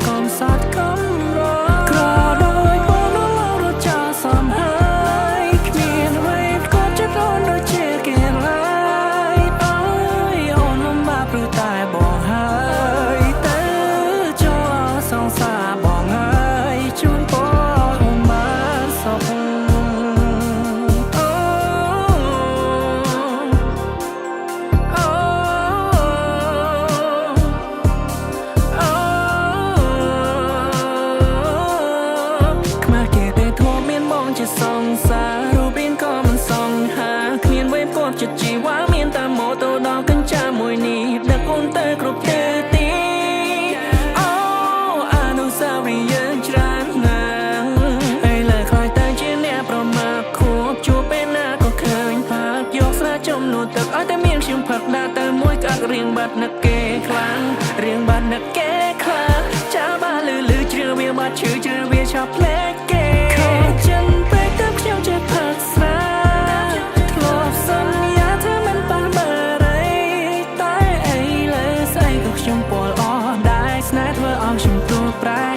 កំសត់កំរក្រដោយបងនៅឡងរត់ចោលសំហើយគ្មានអ្វីក៏ចិត្តអូនដូចជាគេឡើយអើយអូនលំបាកព្រោះតែបងហើយទៅចូលសង្សារបងហើយជូនពរអូនបានសុខជាសង្សាររូបរាងក៏មិនសង្ហាគ្មានវេបគប់ចិត្តជីវ៉ាមានតែម៉ូតូដល់កញ្ចាមួយនេះដឹកអូនទៅគ្រប់ទិសទីអូអនុស្សាវរីយ៍យើងច្រើនណាស់ឥឡូវខ្លាចតែជាអ្នកប្រមាថខួបជួបពេលណាក៏ឃើញផាកយកស្រាចំនួនទឹកឲ្យតែមានខ្ញុំផឹកដាក់ទៅមួយកាក់រៀងបាត់នឹកគេខ្លាំងរៀងបាត់នឹកគេខ្លាំងចាបាលឺជ្រឿវាបាត់ឈឺជ្រឿវាឆាប់ផ្លែកគេខ្ញុំចេះផឹកស្រាធ្លាប់សន្យាថាមិនប៉ះបារីតែឥឡូវស្អីក៏ខ្ញុំពលអស់ដែរស្នេហ៍ធ្វើឲ្យខ្ញុំព្រួយប្រែ